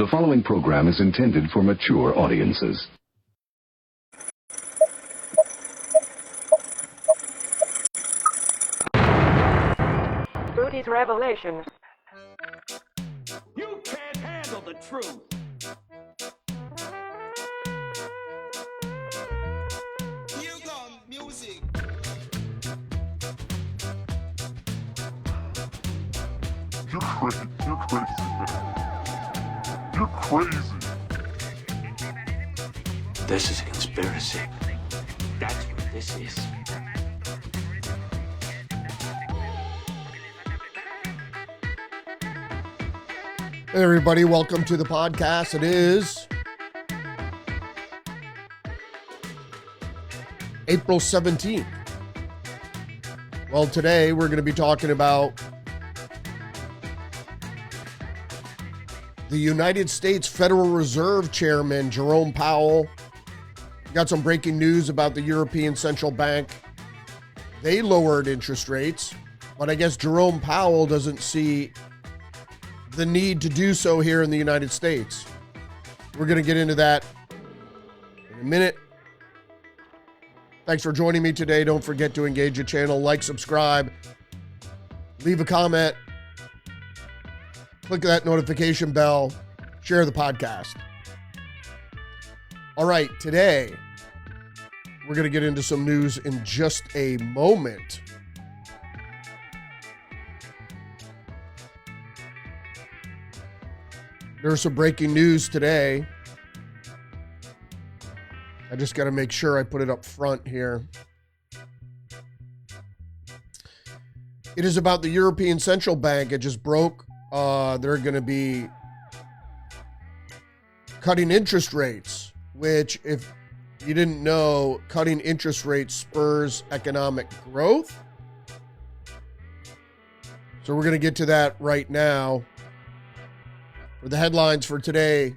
The following program is intended for mature audiences. Rudy's Revelations. You can't handle the truth. Here come music. You're crazy. You're crazy, man. You're crazy. This is a conspiracy. That's what this is. Hey everybody, welcome to the podcast. It is April 17th. Well, today we're going to be talking about the United States Federal Reserve Chairman, Jerome Powell. Got some breaking news about the European Central Bank. They lowered interest rates, but I guess Jerome Powell doesn't see the need to do so here in the United States. We're going to get into that in a minute. Thanks for joining me today. Don't forget to engage the channel, like, subscribe, leave a comment, click that notification bell, share the podcast. All right, today we're going to get into some news in just a moment. There's some breaking news today. I just got to make sure I put it up front here. It is about the European Central Bank. It just broke. They're going to be cutting interest rates, which, if you didn't know, cutting interest rates spurs economic growth. So we're going to get to that right now. For the headlines for today,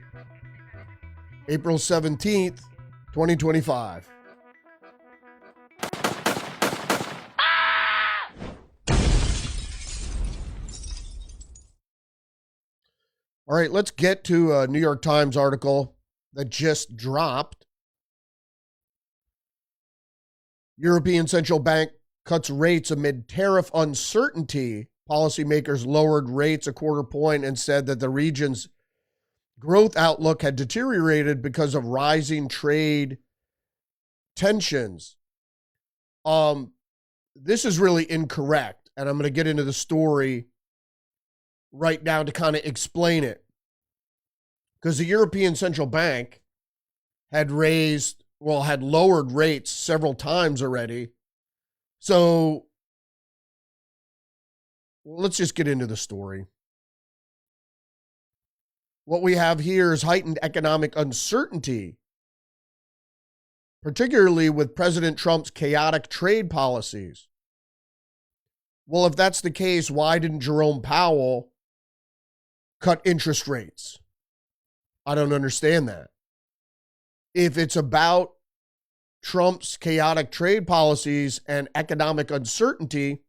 April 17th, 2025. All right, let's get to a New York Times article that just dropped. European Central Bank cuts rates amid tariff uncertainty. Policymakers lowered rates a quarter point and said that the region's growth outlook had deteriorated because of rising trade tensions. This is really incorrect, and I'm going to get into the story right now to kind of explain it. Because the European Central Bank had lowered rates several times already. So let's just get into the story. What we have here is heightened economic uncertainty, particularly with President Trump's chaotic trade policies. Well, if that's the case, why didn't Jerome Powell cut interest rates? I don't understand that. If it's about Trump's chaotic trade policies and economic uncertainty,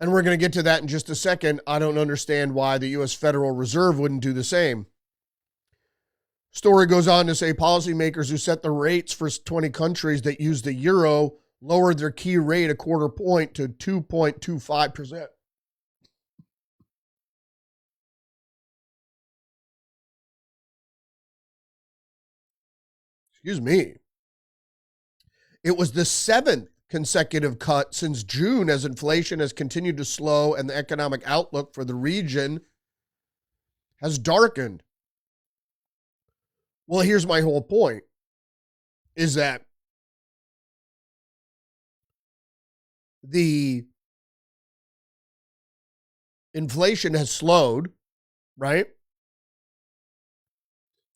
and we're going to get to that in just a second, I don't understand why the U.S. Federal Reserve wouldn't do the same. Story goes on to say policymakers who set the rates for 20 countries that use the euro lowered their key rate a quarter point to 2.25%. Excuse me. It was the seventh consecutive cut since June as inflation has continued to slow and the economic outlook for the region has darkened. Well, here's my whole point, is that the inflation has slowed, right?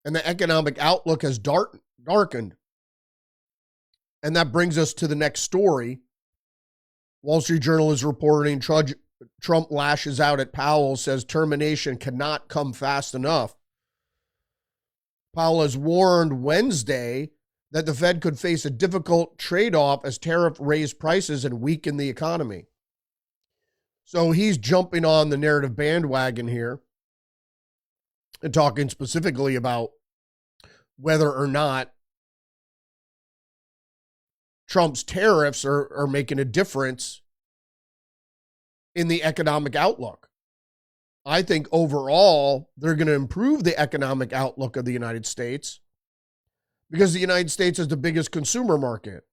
And the economic outlook has darkened. And that brings us to the next story. Wall Street Journal is reporting Trump lashes out at Powell, says termination cannot come fast enough. Powell has warned Wednesday that the Fed could face a difficult trade-off as tariffs raise prices and weaken the economy. So he's jumping on the narrative bandwagon here. and talking specifically about whether or not Trump's tariffs are making a difference in the economic outlook. I think overall, they're going to improve the economic outlook of the United States because the United States is the biggest consumer market.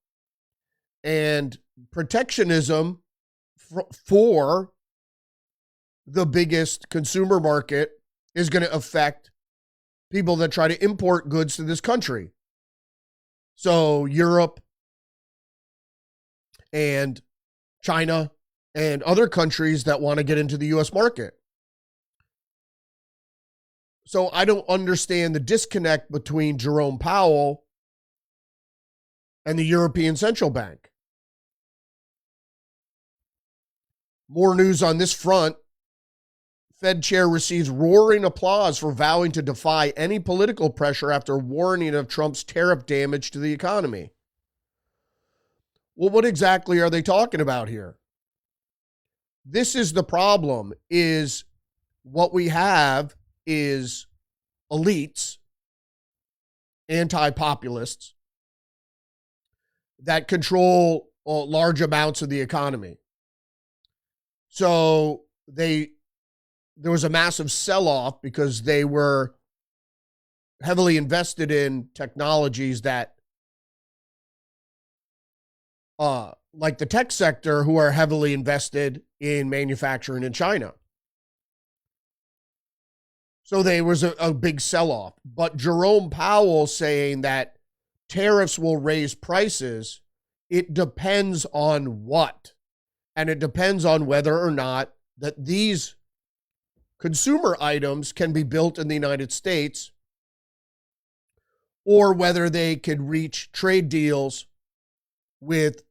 And protectionism for the biggest consumer market is going to affect people that try to import goods to this country. So Europe and China and other countries that want to get into the U.S. market. So I don't understand the disconnect between Jerome Powell and the European Central Bank. More news on this front. Fed chair receives roaring applause for vowing to defy any political pressure after warning of Trump's tariff damage to the economy. Well, what exactly are they talking about here? This is the problem, is what we have is elites, anti-populists, that control large amounts of the economy. So there was a massive sell-off because they were heavily invested in technologies that, like the tech sector, who are heavily invested in manufacturing in China. So there was a big sell-off. But Jerome Powell saying that tariffs will raise prices, it depends on what? And it depends on whether or not that these consumer items can be built in the United States or whether they could reach trade deals with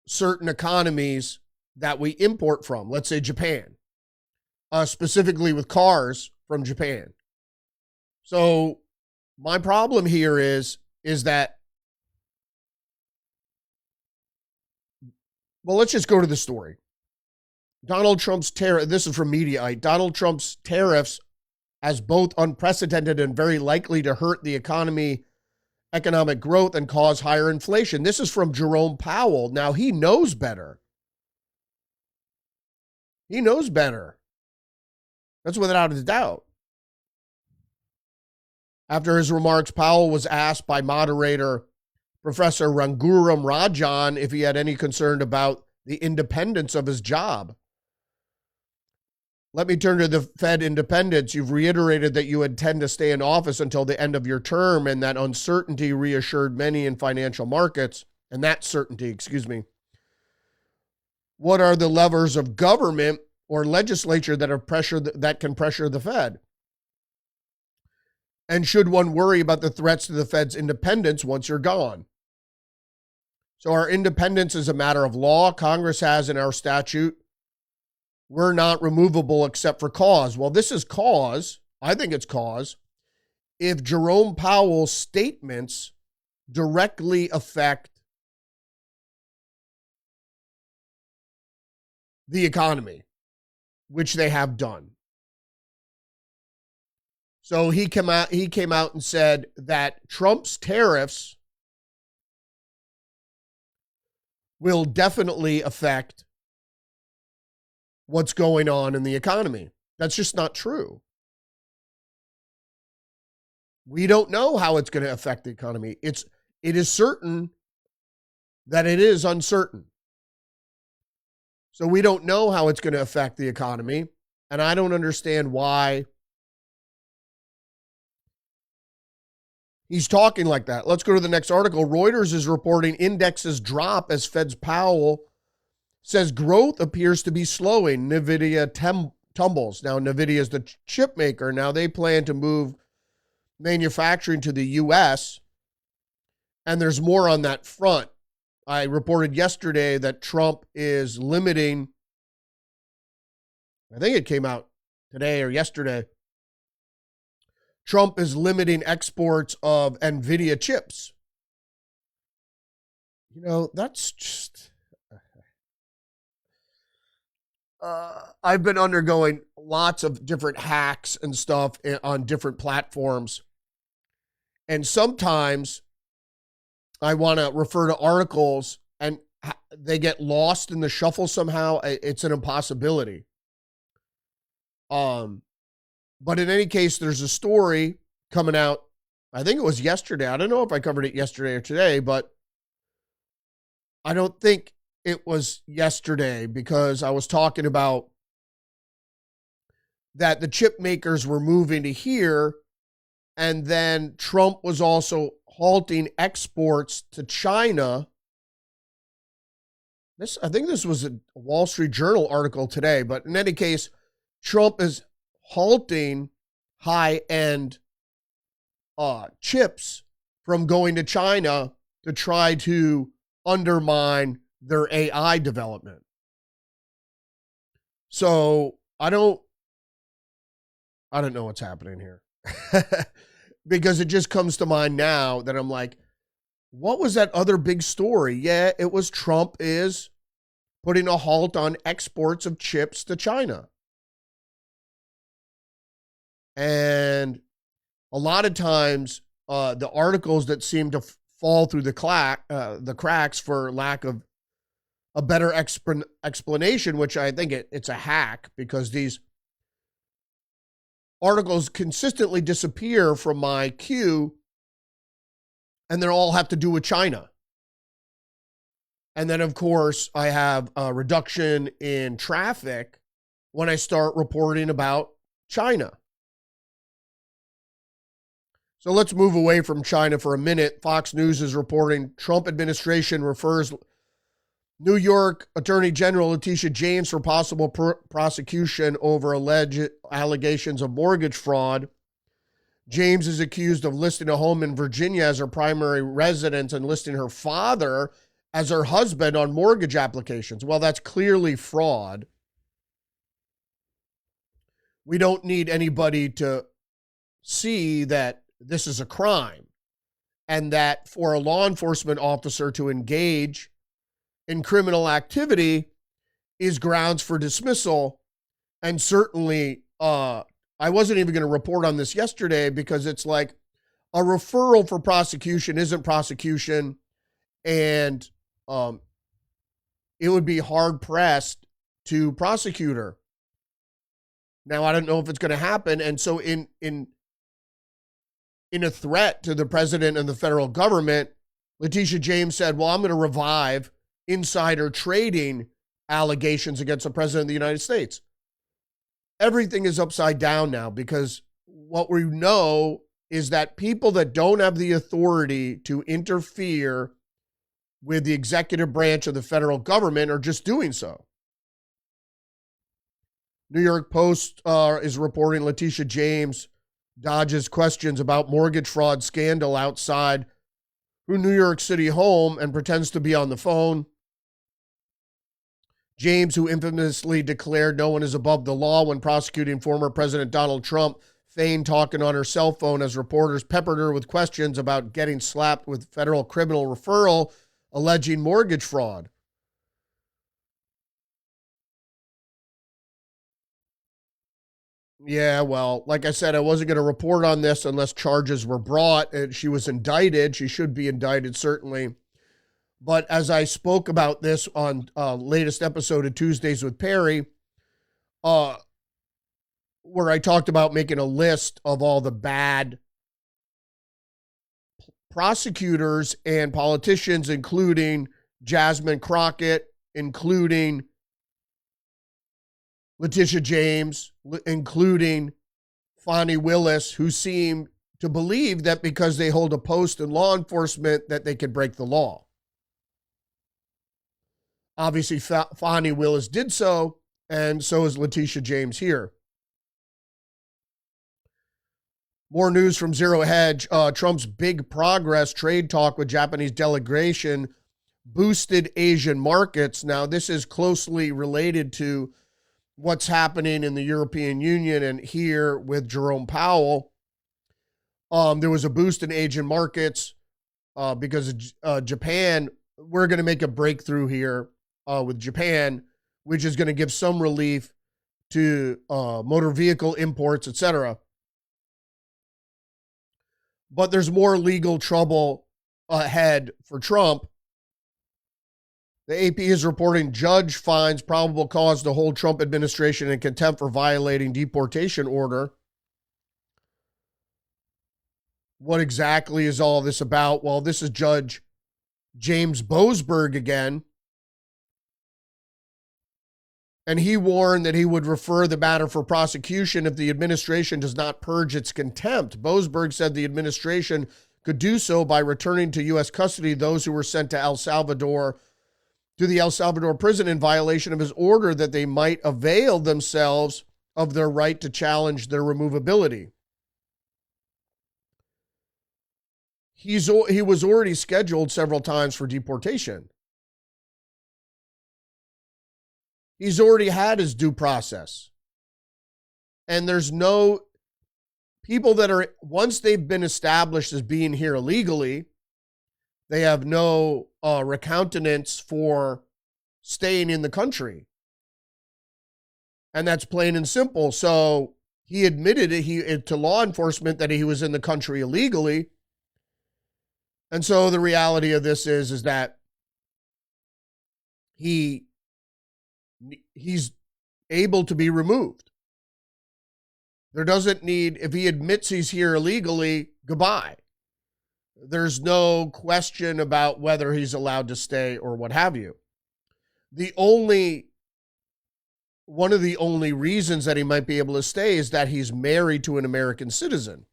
certain economies that we import from, let's say Japan, specifically with cars from Japan. So my problem here is that, well, let's just go to the story. Donald Trump's tariff, this is from Mediaite, Donald Trump's tariffs as both unprecedented and very likely to hurt the economic growth and cause higher inflation. This is from Jerome Powell. Now, he knows better. He knows better. That's without a doubt. After his remarks, Powell was asked by moderator Professor Raghuram Rajan if he had any concern about the independence of his job. Let me turn to the Fed independence. You've reiterated that you intend to stay in office until the end of your term, and that uncertainty reassured many in financial markets, and that certainty, excuse me. What are the levers of government or legislature that can pressure the Fed? And should one worry about the threats to the Fed's independence once you're gone? So our independence is a matter of law. Congress has in our statute, we're not removable except for cause. Well, this is cause. I think it's cause. If Jerome Powell's statements directly affect the economy, which they have done. So he came out and said that Trump's tariffs will definitely affect what's going on in the economy. That's just not true. We don't know how it's going to affect the economy. It is certain that it is uncertain. So we don't know how it's going to affect the economy, and I don't understand why he's talking like that. Let's go to the next article. Reuters is reporting indexes drop as Fed's Powell says growth appears to be slowing. NVIDIA tumbles. Now, NVIDIA is the chip maker. Now, they plan to move manufacturing to the U.S., and there's more on that front. I reported yesterday that Trump is limiting, I think it came out today or yesterday, Trump is limiting exports of NVIDIA chips. You know, that's just... I've been undergoing lots of different hacks and stuff on different platforms. And sometimes I want to refer to articles and they get lost in the shuffle somehow. It's an impossibility. But in any case, there's a story coming out. I think it was yesterday. I don't know if I covered it yesterday or today, but I don't think it was yesterday because I was talking about that the chip makers were moving to here, and then Trump was also halting exports to China. I think this was a Wall Street Journal article today, but in any case, Trump is halting high-end chips from going to China to try to undermine their AI development. So I don't know what's happening here. Because it just comes to mind now that I'm like, what was that other big story? Yeah, it was Trump is putting a halt on exports of chips to China. And a lot of times, the articles that seem to fall through the cracks for lack of a better explanation, which I think it's a hack because these articles consistently disappear from my queue and they all have to do with China. And then, of course, I have a reduction in traffic when I start reporting about China. So let's move away from China for a minute. Fox News is reporting Trump administration refers New York Attorney General Latisha James for possible prosecution over alleged allegations of mortgage fraud. James is accused of listing a home in Virginia as her primary residence and listing her father as her husband on mortgage applications. Well, that's clearly fraud. We don't need anybody to see that this is a crime and that for a law enforcement officer to engage in criminal activity is grounds for dismissal. And certainly, I wasn't even going to report on this yesterday because it's like a referral for prosecution isn't prosecution, and it would be hard pressed to prosecute her. Now, I don't know if it's going to happen. And so in a threat to the president and the federal government, Latisha James said, well, I'm going to revive insider trading allegations against the president of the United States. Everything is upside down now because what we know is that people that don't have the authority to interfere with the executive branch of the federal government are just doing so. New York Post is reporting Latisha James dodges questions about mortgage fraud scandal outside her New York City home and pretends to be on the phone. James, who infamously declared no one is above the law when prosecuting former President Donald Trump, feigned talking on her cell phone as reporters peppered her with questions about getting slapped with federal criminal referral alleging mortgage fraud. Yeah, well, like I said, I wasn't going to report on this unless charges were brought. She was indicted. She should be indicted, certainly. But as I spoke about this on latest episode of Tuesdays with Perry, where I talked about making a list of all the bad prosecutors and politicians, including Jasmine Crockett, including Latisha James, including Fani Willis, who seem to believe that because they hold a post in law enforcement that they could break the law. Obviously, Fani Willis did so, and so is Latisha James here. More news from Zero Hedge. Trump's big progress trade talk with Japanese delegation boosted Asian markets. Now, this is closely related to what's happening in the European Union and here with Jerome Powell. There was a boost in Asian markets because Japan. We're going to make a breakthrough here with Japan, which is going to give some relief to motor vehicle imports, etc. But there's more legal trouble ahead for Trump. The AP is reporting judge finds probable cause to hold Trump administration in contempt for violating deportation order. What exactly is all this about? Well, this is Judge James Boasberg again. And he warned that he would refer the matter for prosecution if the administration does not purge its contempt. Boasberg said the administration could do so by returning to U.S. custody those who were sent to the El Salvador prison in violation of his order that they might avail themselves of their right to challenge their removability. He was already scheduled several times for deportation. He's already had his due process. And there's no people that are, once they've been established as being here illegally, they have no recountenance for staying in the country. And that's plain and simple. So he admitted it to law enforcement that he was in the country illegally. And so the reality of this is that he's able to be removed. There doesn't need, if he admits he's here illegally, goodbye. There's no question about whether he's allowed to stay or what have you. One of the only reasons that he might be able to stay is that he's married to an American citizen.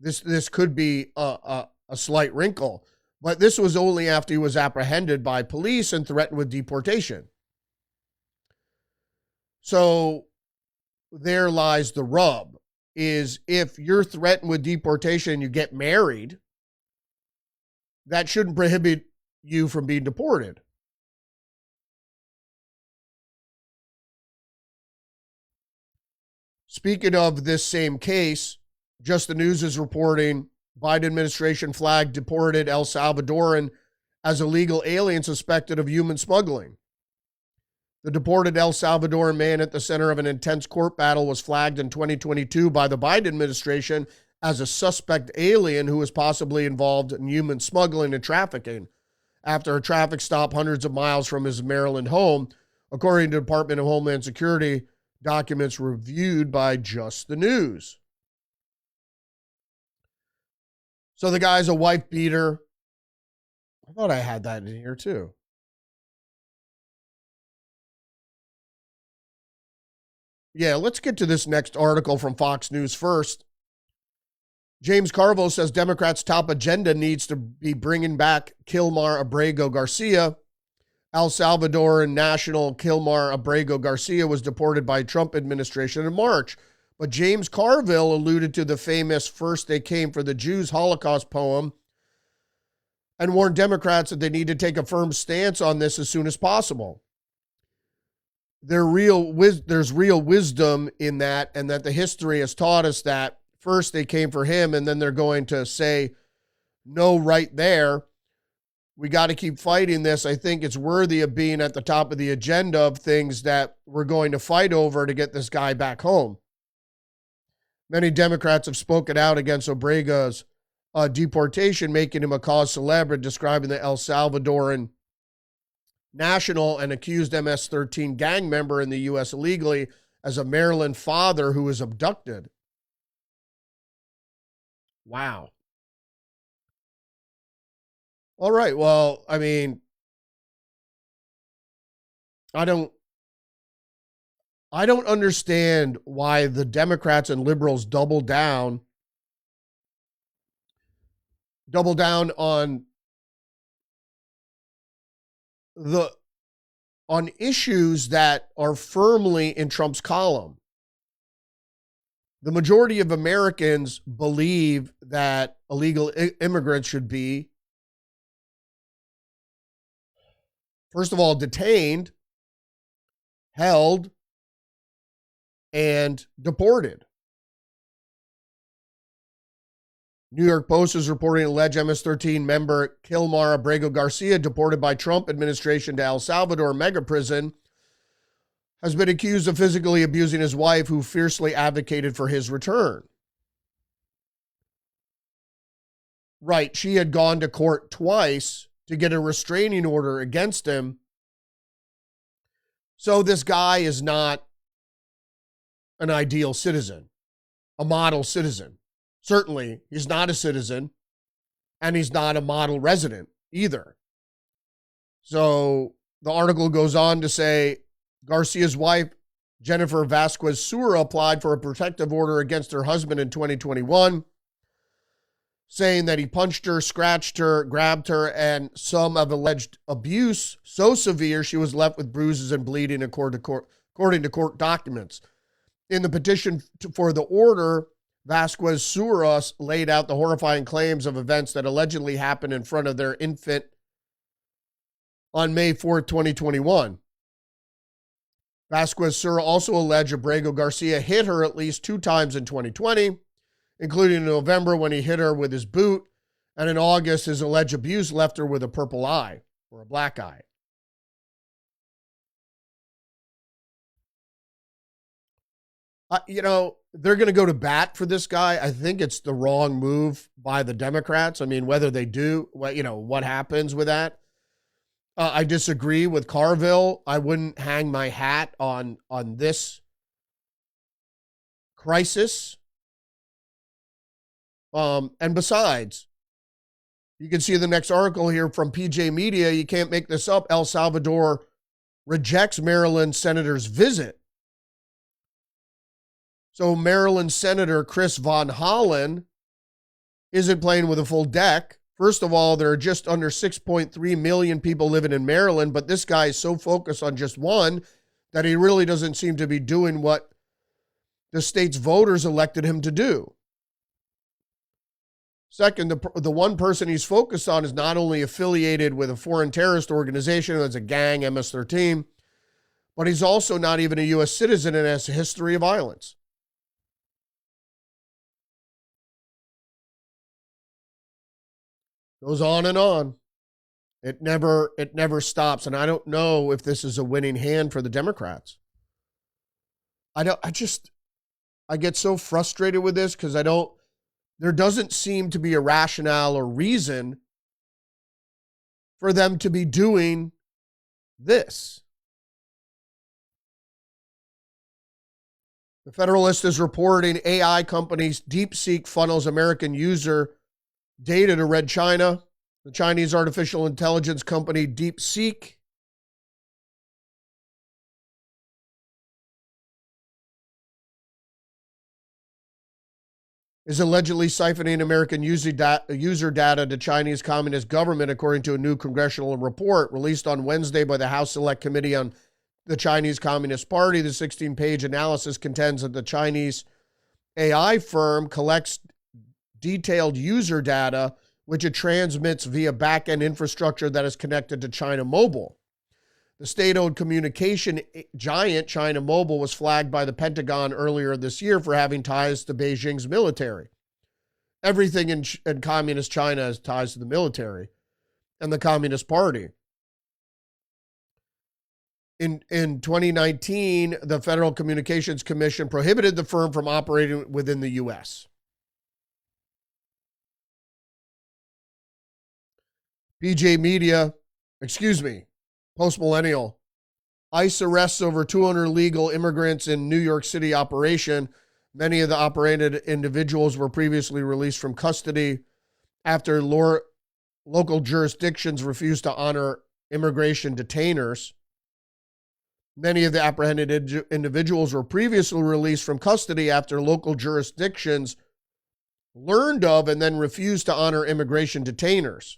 This could be a slight wrinkle, but this was only after he was apprehended by police and threatened with deportation. So there lies the rub, is if you're threatened with deportation and you get married, that shouldn't prohibit you from being deported. Speaking of this same case, Just the News is reporting Biden administration flagged deported El Salvadoran as illegal alien suspected of human smuggling. The deported El Salvadoran man at the center of an intense court battle was flagged in 2022 by the Biden administration as a suspect alien who was possibly involved in human smuggling and trafficking after a traffic stop hundreds of miles from his Maryland home, according to Department of Homeland Security documents reviewed by Just the News. So the guy's a wife beater. I thought I had that in here too. Yeah, let's get to this next article from Fox News first. James Carville says Democrats' top agenda needs to be bringing back Kilmar Abrego Garcia. El Salvadoran national Kilmar Abrego Garcia was deported by Trump administration in March. But James Carville alluded to the famous First They Came for the Jews Holocaust poem and warned Democrats that they need to take a firm stance on this as soon as possible. There's real wisdom in that, and that the history has taught us that first they came for him and then they're going to say no right there. We got to keep fighting this. I think it's worthy of being at the top of the agenda of things that we're going to fight over to get this guy back home. Many Democrats have spoken out against Obrego's deportation, making him a cause célèbre, describing the El Salvadoran national and accused MS-13 gang member in the U.S. illegally as a Maryland father who was abducted. Wow. All right. Well, I mean, I don't understand why the Democrats and liberals double down on issues that are firmly in Trump's column. The majority of Americans believe that illegal immigrants should be, first of all, detained, held, and deported. New York Post is reporting alleged MS-13 member Kilmar Abrego Garcia, deported by Trump administration to El Salvador mega prison, has been accused of physically abusing his wife, who fiercely advocated for his return. Right, she had gone to court twice to get a restraining order against him. So this guy is not an ideal citizen, a model citizen. Certainly, he's not a citizen, and he's not a model resident either. So the article goes on to say Garcia's wife, Jennifer Vasquez Sura, applied for a protective order against her husband in 2021, saying that he punched her, scratched her, grabbed her, and some of alleged abuse so severe she was left with bruises and bleeding, according to court documents. In the petition for the order, Vasquez Sura laid out the horrifying claims of events that allegedly happened in front of their infant on May 4th, 2021. Vasquez Sura also alleged Abrego Garcia hit her at least 2 times in 2020, including in November when he hit her with his boot, and in August his alleged abuse left her with a purple eye or a black eye. They're going to go to bat for this guy. I think it's the wrong move by the Democrats. I mean, whether they do, what happens with that. I disagree with Carville. I wouldn't hang my hat on this crisis. And besides, you can see the next article here from PJ Media. You can't make this up. El Salvador rejects Maryland senator's visit. So Maryland Senator Chris Von Hollen isn't playing with a full deck. First of all, there are just under 6.3 million people living in Maryland, but this guy is so focused on just one that he really doesn't seem to be doing what the state's voters elected him to do. Second, the one person he's focused on is not only affiliated with a foreign terrorist organization that's a gang, MS-13, but he's also not even a U.S. citizen and has a history of violence. Goes on and on. It never stops. And I don't know if this is a winning hand for the Democrats. I get so frustrated with this because there doesn't seem to be a rationale or reason for them to be doing this. The Federalist is reporting AI companies DeepSeek funnels American user data to Red China. The Chinese artificial intelligence company DeepSeek is allegedly siphoning American user data to Chinese Communist government, according to a new congressional report released on Wednesday by the House Select Committee on the Chinese Communist Party. The 16-page analysis contends that the Chinese AI firm collects detailed user data, which it transmits via back-end infrastructure that is connected to China Mobile. The state-owned communication giant China Mobile was flagged by the Pentagon earlier this year for having ties to Beijing's military. Everything in communist China has ties to the military and the Communist Party. In 2019, the Federal Communications Commission prohibited the firm from operating within the U.S. Post-Millennial. ICE arrests over 200 illegal immigrants in New York City operation. Many of the operated individuals were previously released from custody after local jurisdictions refused to honor immigration detainers. Many of the apprehended individuals were previously released from custody after local jurisdictions learned of and then refused to honor immigration detainers.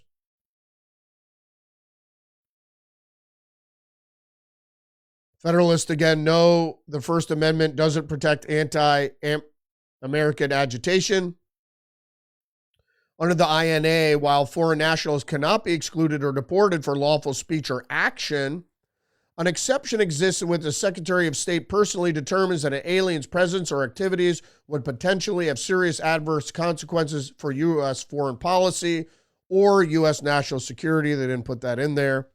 Federalists again know the First Amendment doesn't protect anti-American agitation. Under the INA, while foreign nationals cannot be excluded or deported for lawful speech or action An exception exists in which the Secretary of State personally determines that an alien's presence or activities would potentially have serious adverse consequences for U.S. foreign policy or U.S. national security. They didn't put that in there.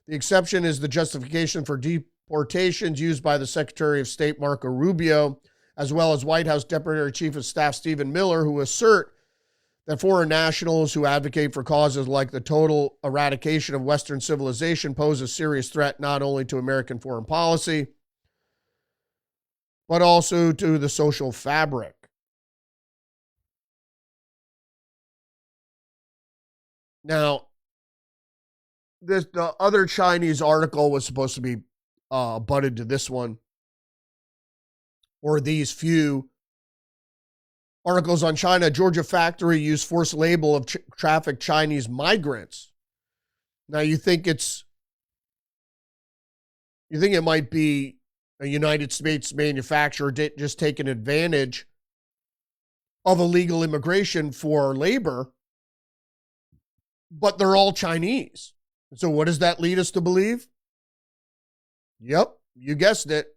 The exception is the justification for deportations used by the Secretary of State Marco Rubio, as well as White House Deputy Chief of Staff Stephen Miller, who assert that foreign nationals who advocate for causes like the total eradication of Western civilization pose a serious threat not only to American foreign policy, but also to the social fabric. Now, the other Chinese article was supposed to be butted to this one, or these few articles on China. Georgia factory used forced label of trafficked Chinese migrants. Now you think it might be a United States manufacturer just taking advantage of illegal immigration for labor, but they're all Chinese. So what does that lead us to believe? Yep, you guessed it.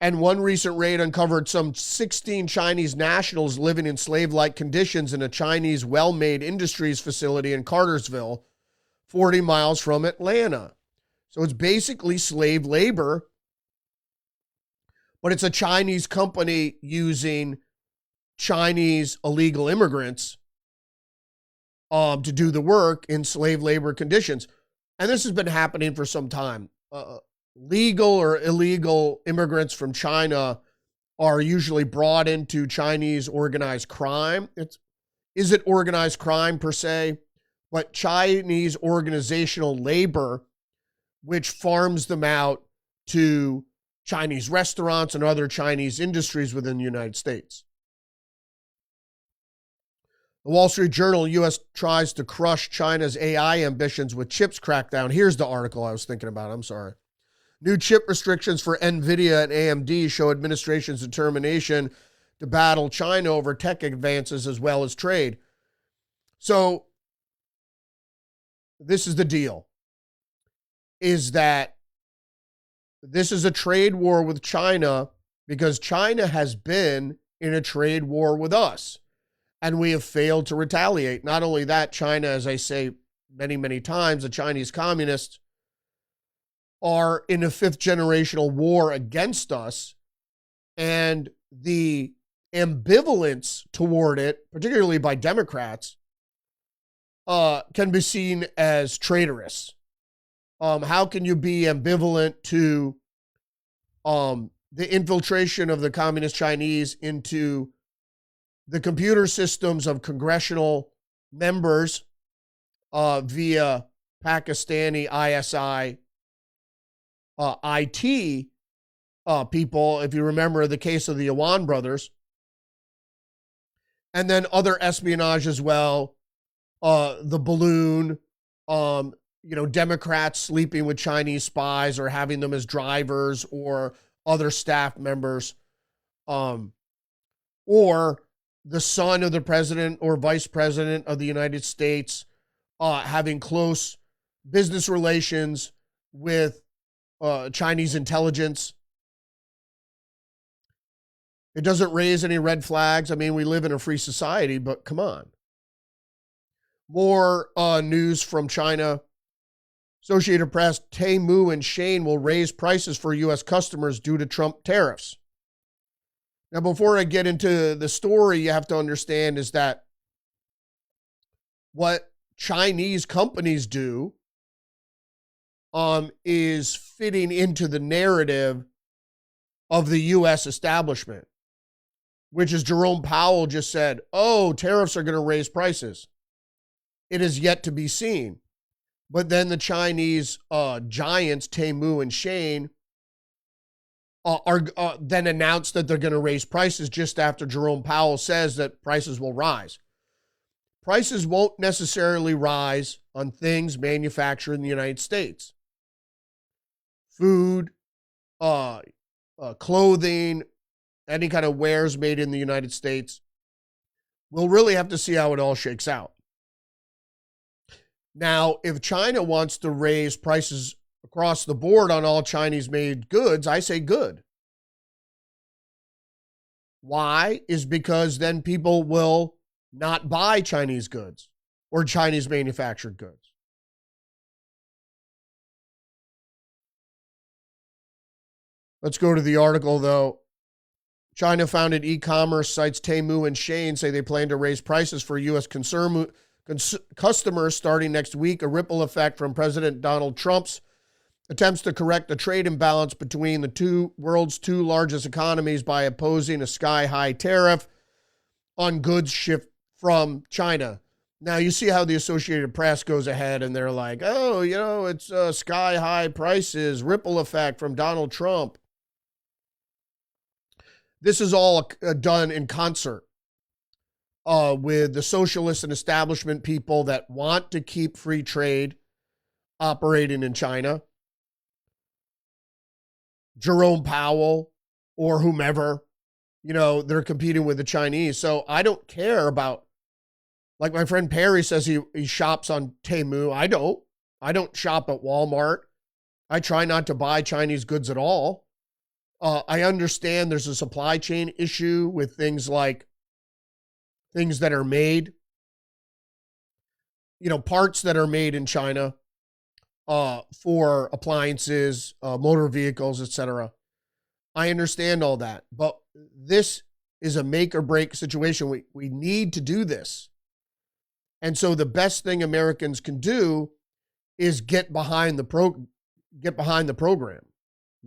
And one recent raid uncovered some 16 Chinese nationals living in slave-like conditions in a Chinese well-made industries facility in Cartersville, 40 miles from Atlanta. So it's basically slave labor, but it's a Chinese company using Chinese illegal immigrants to do the work in slave labor conditions. And this has been happening for some time. Legal or illegal immigrants from China are usually brought into Chinese organized crime. Is it organized crime per se? But Chinese organizational labor, which farms them out to Chinese restaurants and other Chinese industries within the United States. The Wall Street Journal, U.S. tries to crush China's AI ambitions with chips crackdown. Here's the article I was thinking about. I'm sorry. New chip restrictions for NVIDIA and AMD show administration's determination to battle China over tech advances as well as trade. So this is the deal, is that this is a trade war with China because China has been in a trade war with us, and we have failed to retaliate. Not only that, China, as I say many, many times, the Chinese communists are in a fifth generational war against us, and the ambivalence toward it, particularly by Democrats, can be seen as traitorous. How can you be ambivalent to the infiltration of the communist Chinese into the computer systems of congressional members via Pakistani ISI IT people, if you remember the case of the Awan brothers, and then other espionage as well, the balloon, Democrats sleeping with Chinese spies or having them as drivers or other staff members, or the son of the president or vice president of the United States having close business relations with Chinese intelligence. It doesn't raise any red flags. I mean, we live in a free society, but come on. More news from China. Associated Press, Temu and Shane will raise prices for U.S. customers due to Trump tariffs. Now, before I get into the story, you have to understand is that what Chinese companies do is fitting into the narrative of the U.S. establishment, which is Jerome Powell just said, oh, tariffs are going to raise prices. It is yet to be seen. But then the Chinese giants, Temu and Shane, are then announced that they're going to raise prices just after Jerome Powell says that prices will rise. Prices won't necessarily rise on things manufactured in the United States. Food, clothing, any kind of wares made in the United States. We'll really have to see how it all shakes out. Now, if China wants to raise prices across the board on all Chinese-made goods, I say good. Why? Is because then people will not buy Chinese goods or Chinese manufactured goods. Let's go to the article, though. China-founded e-commerce sites Temu and Shein say they plan to raise prices for U.S. customers starting next week, a ripple effect from President Donald Trump's attempts to correct the trade imbalance between the world's two largest economies by imposing a sky-high tariff on goods shipped from China. Now, you see how the Associated Press goes ahead and they're like, oh, it's sky-high prices, ripple effect from Donald Trump. This is all done in concert with the socialist and establishment people that want to keep free trade operating in China. Jerome Powell or whomever, they're competing with the Chinese. So I don't care about, like my friend Perry says he shops on Temu. I don't shop at Walmart. I try not to buy Chinese goods at all. I understand there's a supply chain issue with things that are made, parts that are made in China for appliances, motor vehicles, etc. I understand all that, but this is a make or break situation. We need to do this. And so the best thing Americans can do is get behind the program,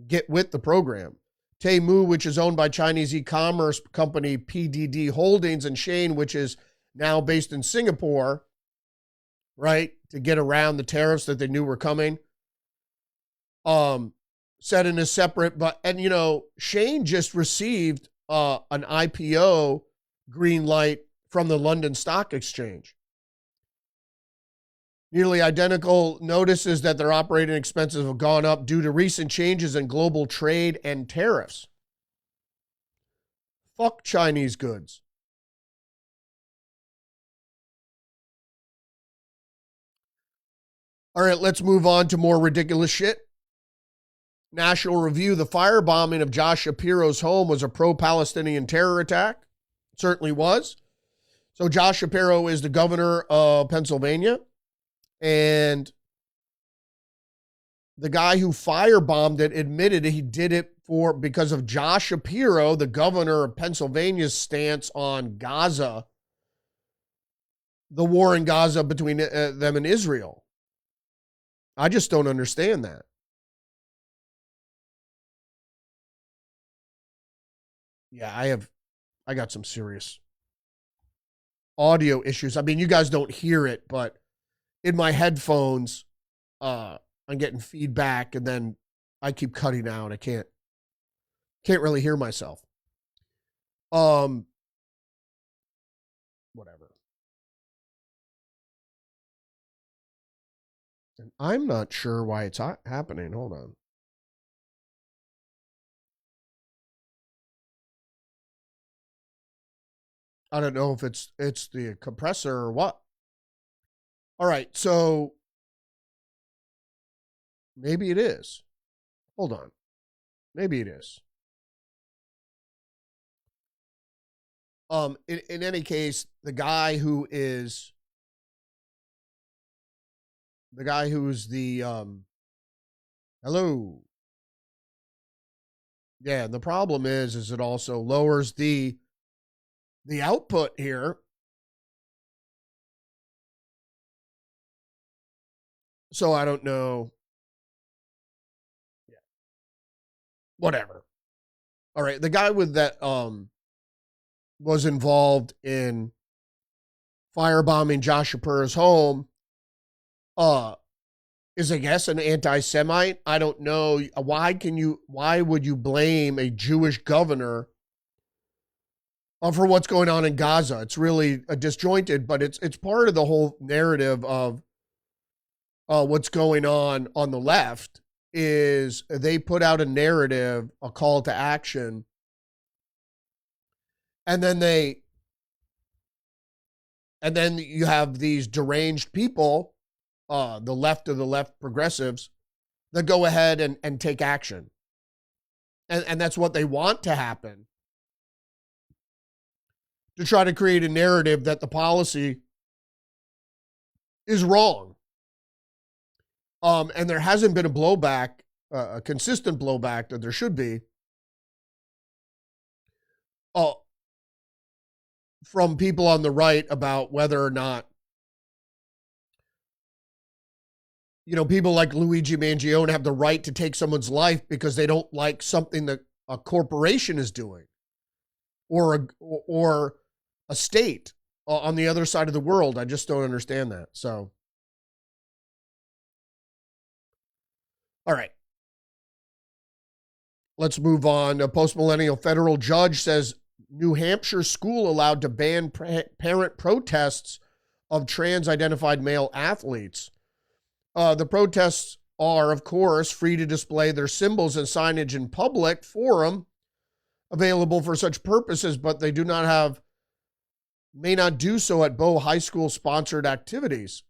get with the program. Temu, which is owned by Chinese e-commerce company PDD Holdings, and Shein, which is now based in Singapore, right, to get around the tariffs that they knew were coming, said in a separate, Shein just received an IPO green light from the London Stock Exchange. Nearly identical notices that their operating expenses have gone up due to recent changes in global trade and tariffs. Fuck Chinese goods. All right, let's move on to more ridiculous shit. National Review, the firebombing of Josh Shapiro's home was a pro-Palestinian terror attack. It certainly was. So Josh Shapiro is the governor of Pennsylvania. And the guy who firebombed it admitted he did it because of Josh Shapiro, the governor of Pennsylvania's stance on Gaza, the war in Gaza between them and Israel. I just don't understand that. Yeah, I got some serious audio issues. I mean, you guys don't hear it, but in my headphones, I'm getting feedback, and then I keep cutting out. I can't really hear myself. Whatever. And I'm not sure why it's happening. Hold on. I don't know if it's the compressor or what. All right, so maybe it is. Hold on. Maybe it is. In any case, the guy who's the hello. Yeah, the problem is it also lowers the output here. So I don't know. Yeah. Whatever. All right. The guy with that was involved in firebombing Josh Shapiro's home is, I guess, an anti-Semite. I don't know. Why would you blame a Jewish governor for what's going on in Gaza? It's really disjointed, but it's part of the whole narrative of what's going on the left. Is they put out a narrative, a call to action, and then you have these deranged people, the left of the left progressives, that go ahead and take action. And that's what they want to happen, to try to create a narrative that the policy is wrong. And there hasn't been a blowback, a consistent blowback that there should be, from people on the right about whether or not, people like Luigi Mangione have the right to take someone's life because they don't like something that a corporation is doing, or a state on the other side of the world. I just don't understand that. So, all right. Let's move on. A post-millennial federal judge says New Hampshire school allowed to ban parent protests of trans-identified male athletes. The protests are, of course, free to display their symbols and signage in public forum available for such purposes, but they may not do so at Bow High School sponsored activities.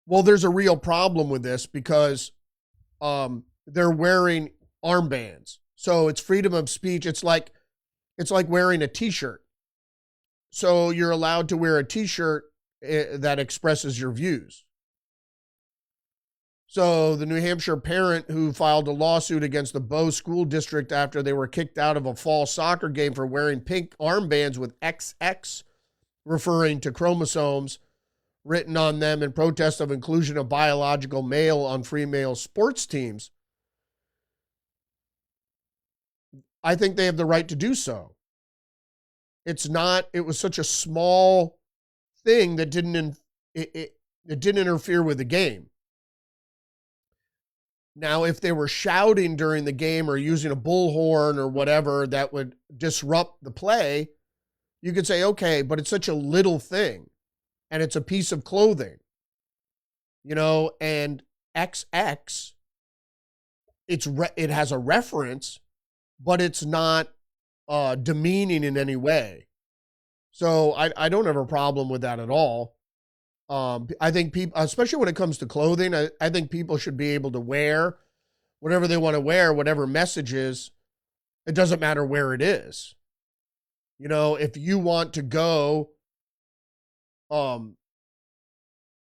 Well, there's a real problem with this because they're wearing armbands. So it's freedom of speech. It's like wearing a t-shirt. So you're allowed to wear a t-shirt that expresses your views. So the New Hampshire parent who filed a lawsuit against the Bow School District after they were kicked out of a fall soccer game for wearing pink armbands with XX, referring to chromosomes, written on them in protest of inclusion of biological male on free male sports teams. I think they have the right to do so. It was such a small thing that it didn't interfere with the game. Now, if they were shouting during the game or using a bullhorn or whatever that would disrupt the play, you could say, okay, but it's such a little thing and it's a piece of clothing, and XX, it has a reference, but it's not demeaning in any way. So I don't have a problem with that at all. I think people, especially when it comes to clothing, I think people should be able to wear whatever they want to wear, whatever message is. It doesn't matter where it is. If you want to go,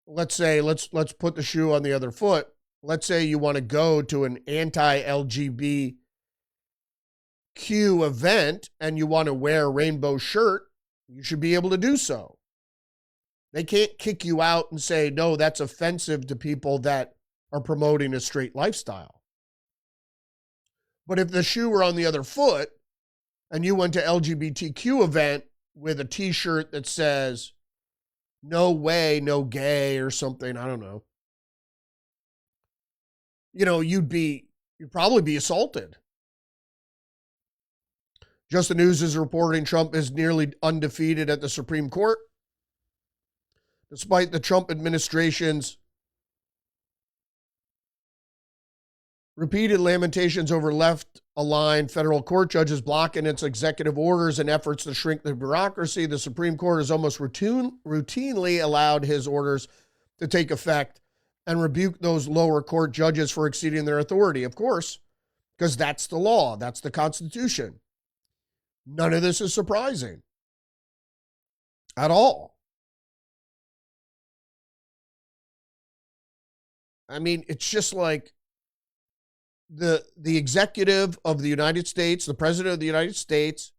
let's say, let's put the shoe on the other foot. Let's say you want to go to an anti-LGBTQ event and you want to wear a rainbow shirt, you should be able to do so. They can't kick you out and say, no, that's offensive to people that are promoting a straight lifestyle. But if the shoe were on the other foot and you went to LGBTQ event with a t-shirt that says, no way, no gay or something, I don't know. You'd probably be assaulted. Just the News is reporting Trump is nearly undefeated at the Supreme Court. Despite the Trump administration's repeated lamentations over left-aligned federal court judges blocking its executive orders and efforts to shrink the bureaucracy, the Supreme Court has almost routinely allowed his orders to take effect and rebuke those lower court judges for exceeding their authority, of course, because that's the law, that's the Constitution. None of this is surprising at all. I mean, it's just like the executive of the United States, the president of the United States,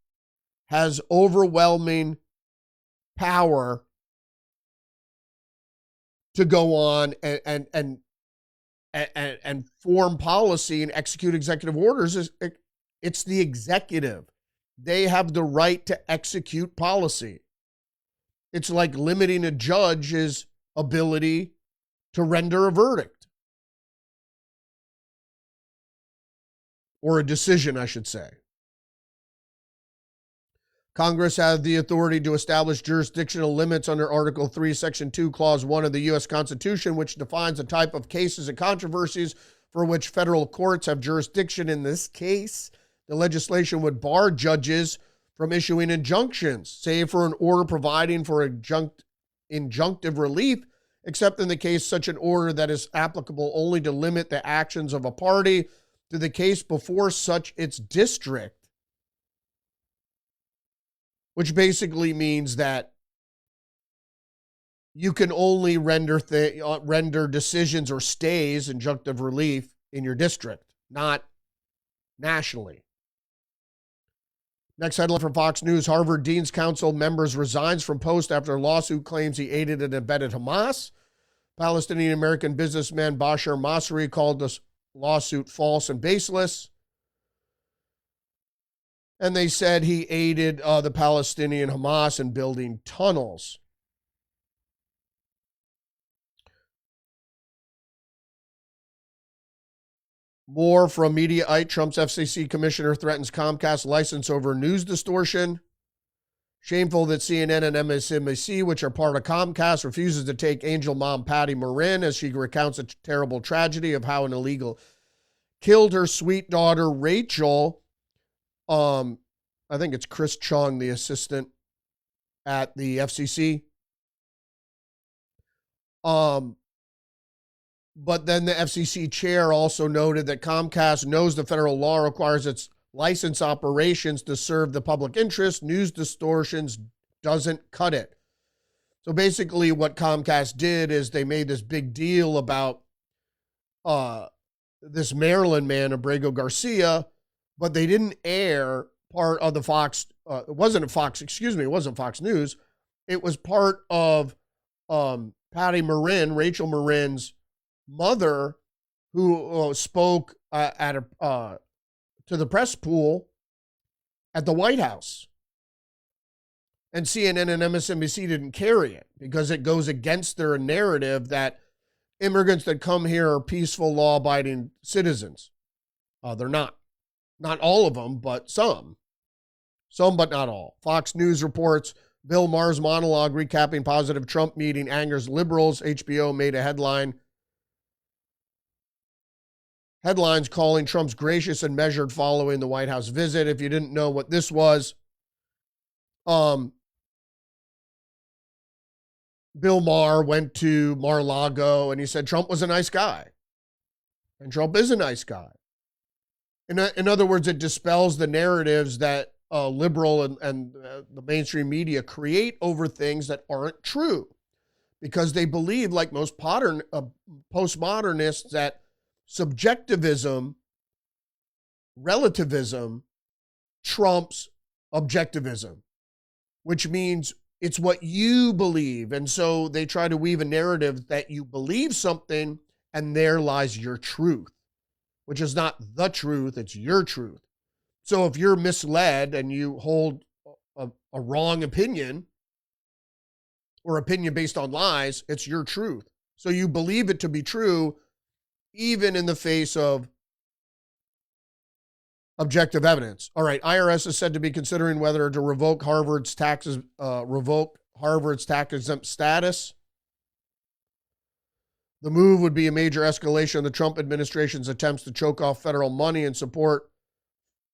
has overwhelming power to go on and form policy and execute executive orders. It's the executive. They have the right to execute policy. It's like limiting a judge's ability to render a verdict. Or a decision, I should say. Congress has the authority to establish jurisdictional limits under Article 3, Section 2, Clause 1 of the U.S. Constitution, which defines the type of cases and controversies for which federal courts have jurisdiction. In this case, the legislation would bar judges from issuing injunctions, save for an order providing for injunctive relief except in the case such an order that is applicable only to limit the actions of a party to the case before such its district, which basically means that you can only render decisions or stays, injunctive relief, in your district, not nationally. Next headline from Fox News: Harvard Dean's Council members resigns from post after lawsuit claims he aided and abetted Hamas. Palestinian-American businessman Bashar Masri called this lawsuit false and baseless. And they said he aided the Palestinian Hamas in building tunnels. More from Mediaite. Trump's FCC commissioner threatens Comcast license over news distortion. Shameful that CNN and MSNBC, which are part of Comcast, refuses to take Angel Mom Patty Marin as she recounts a terrible tragedy of how an illegal killed her sweet daughter Rachel. I think it's Chris Chung, the assistant at the FCC. But then the FCC chair also noted that Comcast knows the federal law requires its license operations to serve the public interest. News distortions doesn't cut it. So basically what Comcast did is they made this big deal about this Maryland man, Abrego Garcia, but they didn't air part of the Fox, it wasn't Fox News. It was part of Patty Marin, Rachel Marin's mother, who spoke to the press pool at the White House. And CNN and MSNBC didn't carry it because it goes against their narrative that immigrants that come here are peaceful, law-abiding citizens. They're not. Not all of them, but some. Some, but not all. Fox News reports Bill Maher's monologue recapping positive Trump meeting angers liberals. HBO made a headlines calling Trump's gracious and measured following the White House visit. If you didn't know what this was, Bill Maher went to Mar-a-Lago and he said Trump was a nice guy. And Trump is a nice guy. In other words, it dispels the narratives that liberal and the mainstream media create over things that aren't true. Because they believe, like most postmodernists, that subjectivism, relativism, trumps objectivism, which means it's what you believe. And so they try to weave a narrative that you believe something and there lies your truth, which is not the truth, it's your truth. So if you're misled and you hold a wrong opinion or opinion based on lies, it's your truth. So you believe it to be true even in the face of objective evidence. All right, IRS is said to be considering whether to revoke Harvard's tax exempt status. The move would be a major escalation of the Trump administration's attempts to choke off federal money and support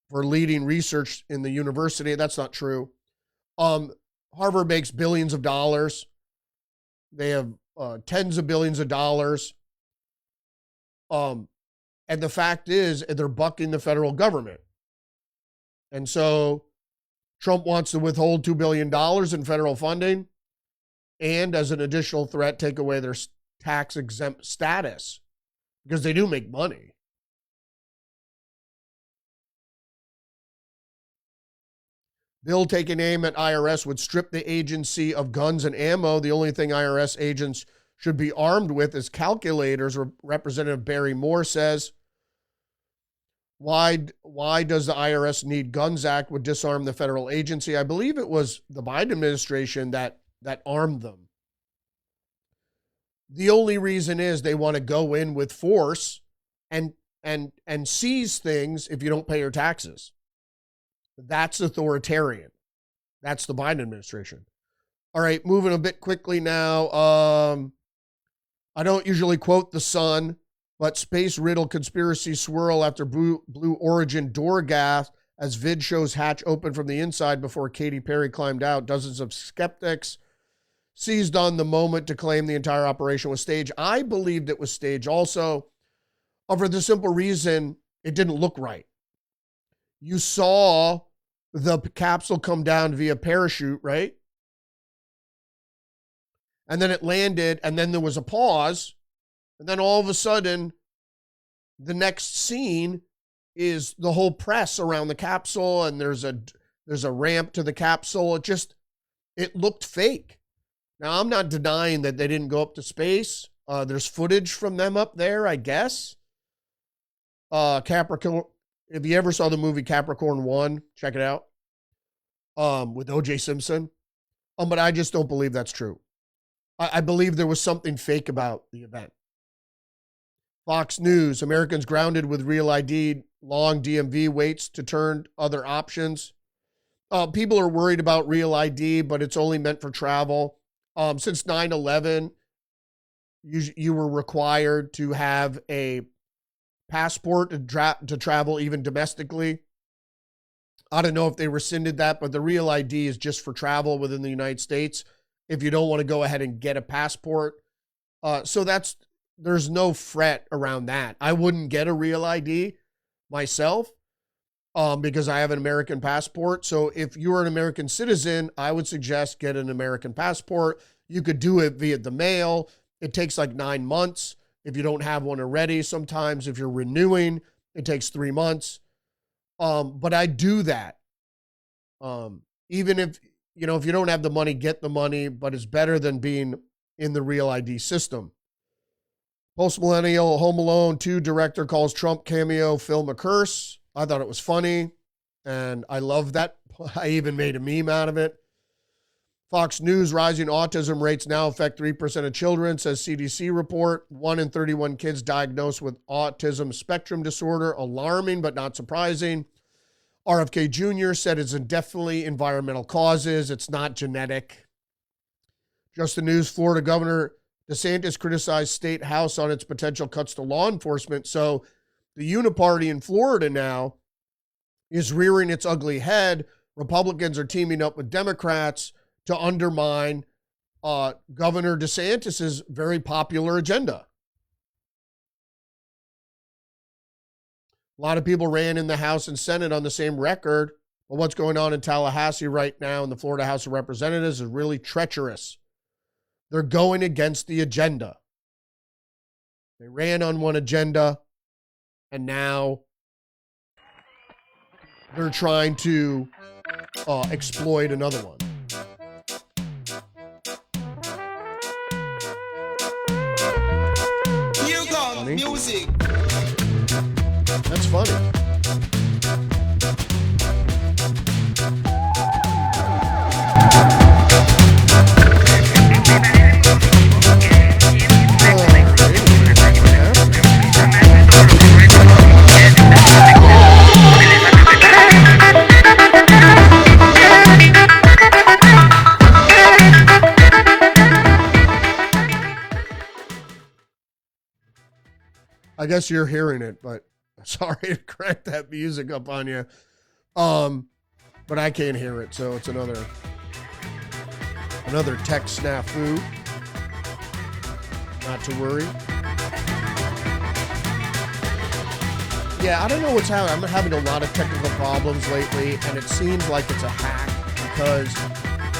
for leading research in the university. That's not true. Harvard makes billions of dollars. They have tens of billions of dollars. And the fact is, they're bucking the federal government. And so Trump wants to withhold $2 billion in federal funding and, as an additional threat, take away their tax-exempt status because they do make money. Bill taking aim at IRS would strip the agency of guns and ammo. The only thing IRS agents should be armed with is calculators, Representative Barry Moore says. Why does the IRS need Guns Act would disarm the federal agency? I believe it was the Biden administration that armed them. The only reason is they want to go in with force and seize things if you don't pay your taxes. That's authoritarian. That's the Biden administration. All right, moving a bit quickly now. I don't usually quote the Sun, but space riddle conspiracy swirl after Blue Origin door gas as vid shows hatch open from the inside before Katy Perry climbed out. Dozens of skeptics seized on the moment to claim the entire operation was staged. I believed it was staged also, for the simple reason it didn't look right. You saw the capsule come down via parachute, right? And then it landed, and then there was a pause, and then all of a sudden, the next scene is the whole press around the capsule, and there's a ramp to the capsule. It looked fake. Now, I'm not denying that they didn't go up to space. There's footage from them up there, I guess. Capricorn, if you ever saw the movie Capricorn 1, check it out. With O.J. Simpson. But I just don't believe that's true. I believe there was something fake about the event. Fox News, Americans grounded with real ID, long DMV waits to turn other options. People are worried about real ID, but it's only meant for travel. Since 9/11, you were required to have a passport to travel even domestically. I don't know if they rescinded that, but the real ID is just for travel within the United States. If you don't want to go ahead and get a passport. So there's no fret around that. I wouldn't get a real ID myself because I have an American passport. So if you're an American citizen, I would suggest get an American passport. You could do it via the mail. It takes like 9 months if you don't have one already. Sometimes if you're renewing, it takes 3 months. But I do that. Even if you don't have the money, get the money, but it's better than being in the real ID system. Post-Millennial Home Alone 2 director calls Trump cameo film a curse. I thought it was funny, and I love that. I even made a meme out of it. Fox News, rising autism rates now affect 3% of children, says CDC report. 1 in 31 kids diagnosed with autism spectrum disorder. Alarming, but not surprising. RFK Jr. said it's definitely environmental causes. It's not genetic. Just the news, Florida Governor DeSantis criticized state house on its potential cuts to law enforcement. So the uniparty in Florida now is rearing its ugly head. Republicans are teaming up with Democrats to undermine Governor DeSantis's very popular agenda. A lot of people ran in the House and Senate on the same record. But what's going on in Tallahassee right now in the Florida House of Representatives is really treacherous. They're going against the agenda. They ran on one agenda, and now they're trying to exploit another one. Here comes music. That's funny. I guess you're hearing it, but sorry to crank that music up on you. But I can't hear it, so it's another tech snafu. Not to worry. Yeah, I don't know what's happening. I'm having a lot of technical problems lately, and it seems like it's a hack because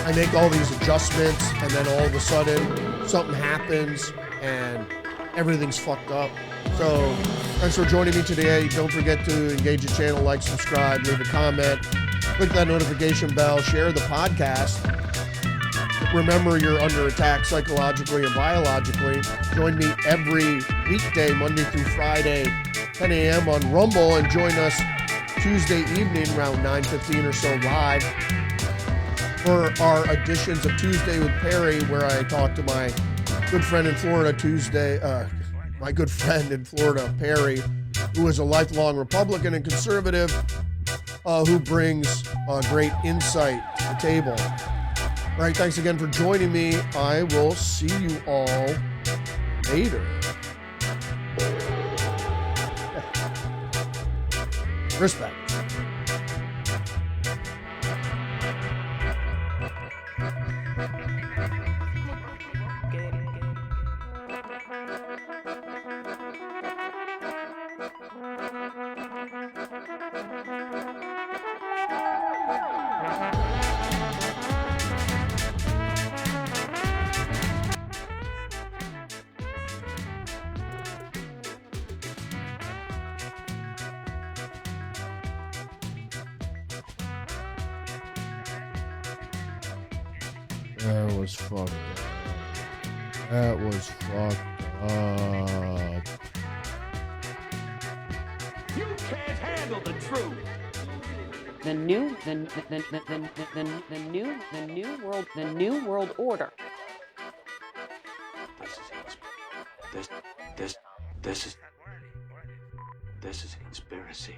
I make all these adjustments, and then all of a sudden something happens, and everything's fucked up. So thanks for joining me today. Don't forget to engage the channel, like, subscribe, leave a comment, click that notification bell, share the podcast. Remember, you're under attack psychologically and biologically. Join me every weekday, Monday through Friday, 10 a.m. on Rumble, and join us Tuesday evening around 9:15 or so live for our editions of Tuesday with Perry, where I talk to my good friend in Florida, Perry, who is a lifelong Republican and conservative, who brings great insight to the table. All right, thanks again for joining me. I will see you all later. Respect. That was fucked up. That was fucked up. You can't handle the truth. The new world order. This is a conspiracy.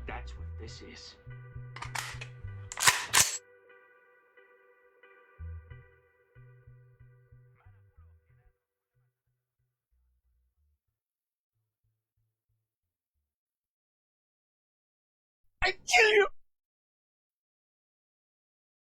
That's what this is. I kill you!